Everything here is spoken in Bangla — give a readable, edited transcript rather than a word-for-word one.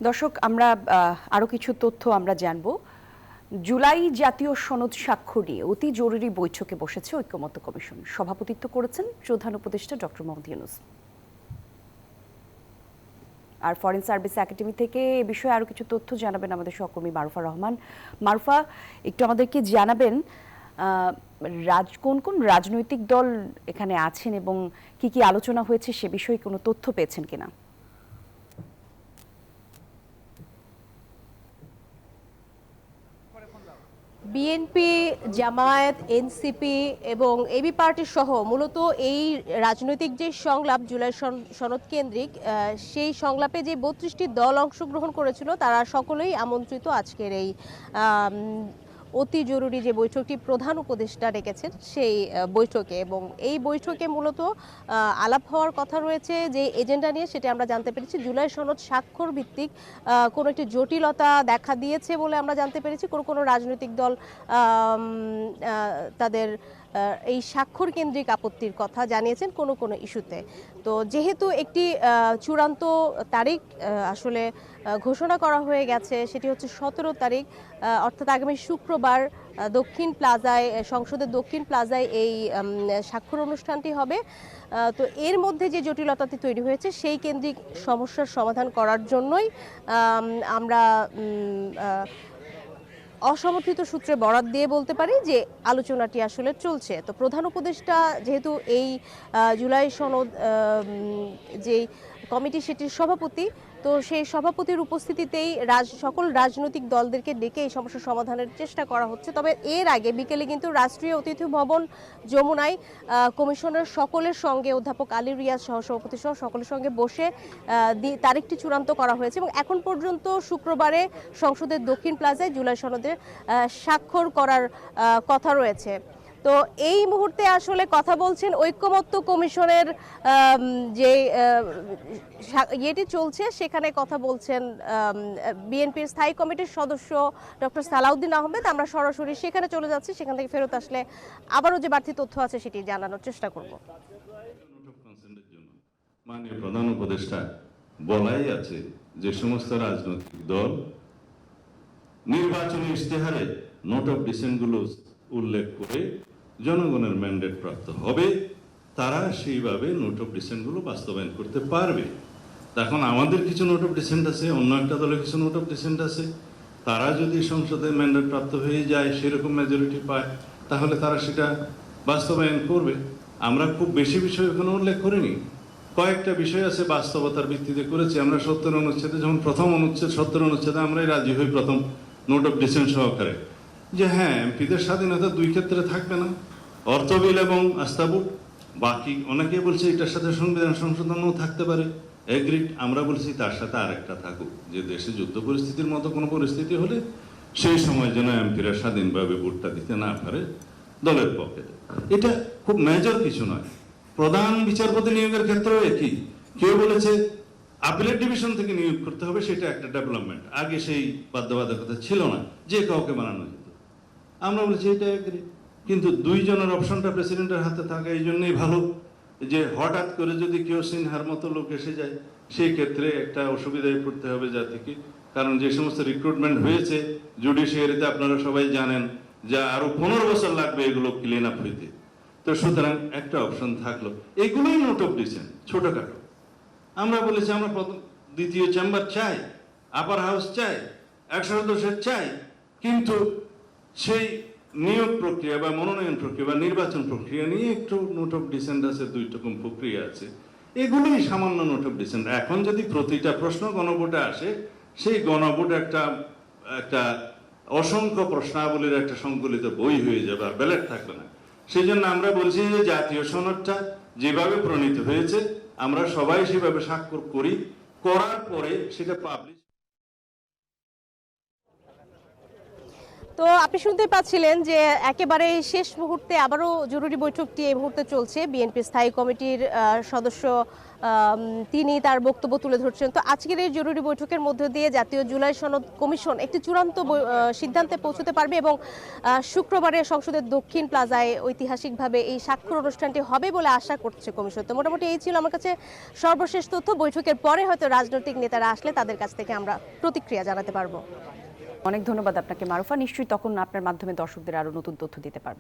দর্শক, আমরা আরো কিছু তথ্য আমরা জানবো। জুলাই জাতীয় সনদ স্বাক্ষর নিয়ে অতি জরুরি বৈঠকে বসেছে ঐক্যমত্য কমিশন। সভাপতিত্ব করেছেন প্রধান উপদেষ্টা ডক্টর মোহাম্মদ ইউনূস। আর ফরেন সার্ভিস একাডেমি থেকে এ বিষয়ে আরো কিছু তথ্য জানাবেন আমাদের সহকর্মী মারুফা রহমান। মারুফা, একটু আমাদেরকে জানাবেন কোন কোন রাজনৈতিক দল এখানে আছেন এবং কি কি আলোচনা হয়েছে সে বিষয়ে কোনো তথ্য পেয়েছেন কিনা? বিএনপি, জামায়াত, এনসিপি এবং এবি পার্টি সহ মূলত এই রাজনৈতিক যে সংলাপ জুলাই সনদ কেন্দ্রিক, সেই সংলাপে যে ৩২টি দল অংশগ্রহণ করেছিল তারা সকলেই আমন্ত্রিত আজকের এই অতি জরুরি যে বৈঠকটি প্রধান উপদেষ্টা ডেকেছেন সেই বৈঠকে। এবং এই বৈঠকে মূলত আলাপ হওয়ার কথা রয়েছে যে এজেন্ডা নিয়ে, সেটা আমরা জানতে পেরেছি জুলাই সনদ স্বাক্ষর ভিত্তিক কোনো একটি জটিলতা দেখা দিয়েছে বলে আমরা জানতে পেরেছি। কোনো রাজনৈতিক দল তাদের এই স্বাক্ষর কেন্দ্রিক আপত্তির কথা জানিয়েছেন কোনো ইস্যুতে। তো যেহেতু একটি চূড়ান্ত তারিখ আসলে ঘোষণা করা হয়ে গেছে, সেটি হচ্ছে ১৭ তারিখ, অর্থাৎ আগামী শুক্রবার দক্ষিণ প্লাজায়, সংসদের দক্ষিণ প্লাজায় এই স্বাক্ষর অনুষ্ঠানটি হবে। তো এর মধ্যে যে জটিলতাটি তৈরি হয়েছে সেই কেন্দ্রিক সমস্যার সমাধান করার জন্যই আমরা অসমর্থিত সূত্রে বরাত দিয়ে বলতে পারি যে আলোচনাটি আসলে চলছে। তো প্রধান উপদেষ্টা যেহেতু এই জুলাই সনদ যেই কমিটি সেটির সভাপতি, তো সেই সভাপতির উপস্থিতিতেই সকল রাজনৈতিক দলদেরকে ডেকে এই সমস্যা সমাধানের চেষ্টা করা হচ্ছে। তবে এর আগে বিকেলে কিন্তু রাষ্ট্রীয় অতিথি ভবন যমুনায় কমিশনের সকলের সঙ্গে অধ্যাপক আলী রিয়াজ সহসভাপতি সহ সকলের সঙ্গে বসে তারিখটি চূড়ান্ত করা হয়েছে এবং এখন পর্যন্ত শুক্রবারে সংসদের দক্ষিণ প্লাজায় জুলাই সনদে স্বাক্ষর করার কথা রয়েছে। তো এই মুহূর্তে আসলে কথা বলছেন ঐক্যমত্য কমিশনের যে ইয়েটি চলছে, সেখানে কথা বলছেন বিএনপির স্থায়ী কমিটির সদস্য ডক্টর সালাউদ্দিন আহমেদ। আমরা সরাসরি সেখানে চলে যাচ্ছি, সেখান থেকে ফেরত আসলে আবারও যে বাড়তি তথ্য আছে সেটি জানানোর চেষ্টা করব। মাননীয় প্রধান উপদেষ্টা বলাই আছে যে সমস্ত রাজনৈতিক দল নির্বাচনী ইশতেহারে নোট অফ ডিসেন্টগুলো উল্লেখ করে জনগণের ম্যান্ডেট প্রাপ্ত হবে, তারা সেইভাবে নোট অফ ডিসেন্টগুলো বাস্তবায়ন করতে পারবে। এখন আমাদের কিছু নোট অফ ডিসেন্ট আছে, অন্য একটা দলের কিছু নোট অফ ডিসেন্ট আছে। তারা যদি সংসদে ম্যান্ডেট প্রাপ্ত হয়ে যায়, সেরকম মেজরিটি পায়, তাহলে তারা সেটা বাস্তবায়ন করবে। আমরা খুব বেশি বিষয় ওখানে উল্লেখ করিনি, কয়েকটা বিষয় আছে বাস্তবতার ভিত্তিতে করেছি। আমরা ৭০ অনুচ্ছেদে, যখন প্রথম অনুচ্ছেদ ৭০ অনুচ্ছেদে আমরাই রাজি হই প্রথম নোট অফ ডিসেন্ট সহকারে, যে হ্যাঁ এমপিদের স্বাধীনতা দুই ক্ষেত্রে থাকবে না, অর্থ বিল এবং আস্থাভোট। বাকি অনেকে বলছে এটার সাথে সংবিধান সংশোধনও থাকতে পারে, এগ্রিড। আমরা বলছি তার সাথে আরেকটা থাকুক, যে দেশে যুদ্ধ পরিস্থিতির মতো কোনো পরিস্থিতি হলে সেই সময় যেন এমপিরা স্বাধীনভাবে ভোটটা দিতে না পারে দলের পক্ষে। এটা খুব মেজর কিছু নয়। প্রধান বিচারপতি নিয়োগের ক্ষেত্রেও একই। কেউ বলেছে আপিলের ডিভিশন থেকে নিয়োগ করতে হবে, সেটা একটা ডেভেলপমেন্ট। আগে সেই বাধ্যবাধকতা ছিল না, যে কাউকে বানানো যেত। আমরা বলছি এটা এগ্রি, কিন্তু দুইজনের অপশনটা প্রেসিডেন্টের হাতে থাকা এই জন্যই ভালো, যে হঠাৎ করে যদি কেউ সিনহার মতো লোক এসে যায়, সেই ক্ষেত্রে একটা অসুবিধায় পড়তে হবে জাতিকে। কারণ যে সমস্ত রিক্রুটমেন্ট হয়েছে জুডিশিয়ারিতে, আপনারা সবাই জানেন যে আরো 15 বছর লাগবে এগুলো ক্লিন আপ হইতে। তো সুতরাং একটা অপশন থাকলো, এগুলোই নোট অফ ডিসেন্ট ছোটখাটো। আমরা বলেছি আমরা দ্বিতীয় চেম্বার চাই, আপার হাউস চাই, 100 সদস্যের চাই, কিন্তু সেই নিয়োগ প্রক্রিয়া বা মনোনয়ন প্রক্রিয়া বা নির্বাচন প্রক্রিয়া নিয়ে একটু নোট অফ ডিসেন্ট আছে, 2 রকম প্রক্রিয়া আছে। এগুলোই সামান্য নোট অফ ডিসেন্ট। এখন যদি প্রতিটা প্রশ্ন গণভোটে আসে, সেই গণভোট একটা অসংখ্য প্রশ্নাবলীর একটা সংকলিত বই হয়ে যাবে, আর ব্যালট থাকবে না। সেই জন্য আমরা বলছি যে জাতীয় সনদটা যেভাবে প্রণীত হয়েছে আমরা সবাই সেভাবে স্বাক্ষর করি, করার পরে সেটা পাবলিশ। তো আপনি শুনতে পাচ্ছিলেন যে একেবারে শেষ মুহূর্তে আবারও জরুরি বৈঠকটি এই মুহূর্তে চলছে। বিএনপি স্থায়ী কমিটির সদস্য তিনি তার বক্তব্য তুলে ধরছেন। তো আজকের এই জরুরি বৈঠকের মধ্য দিয়ে জাতীয় জুলাই সনদ কমিশন একটি চূড়ান্ত সিদ্ধান্তে পৌঁছতে পারবে এবং শুক্রবারে সংসদের দক্ষিণ প্লাজায় ঐতিহাসিকভাবে এই স্বাক্ষর অনুষ্ঠানটি হবে বলে আশা করছে কমিশন। তো মোটামুটি এই ছিল আমার কাছে সর্বশেষ তথ্য। বৈঠকের পরে হয়তো রাজনৈতিক নেতারা আসলে তাদের কাছ থেকে আমরা প্রতিক্রিয়া জানাতে পারবো। অনেক ধন্যবাদ আপনাকে মারুফা। নিশ্চয়ই তখন আপনার মাধ্যমে দর্শকদের আরো নতুন তথ্য দিতে পারবো।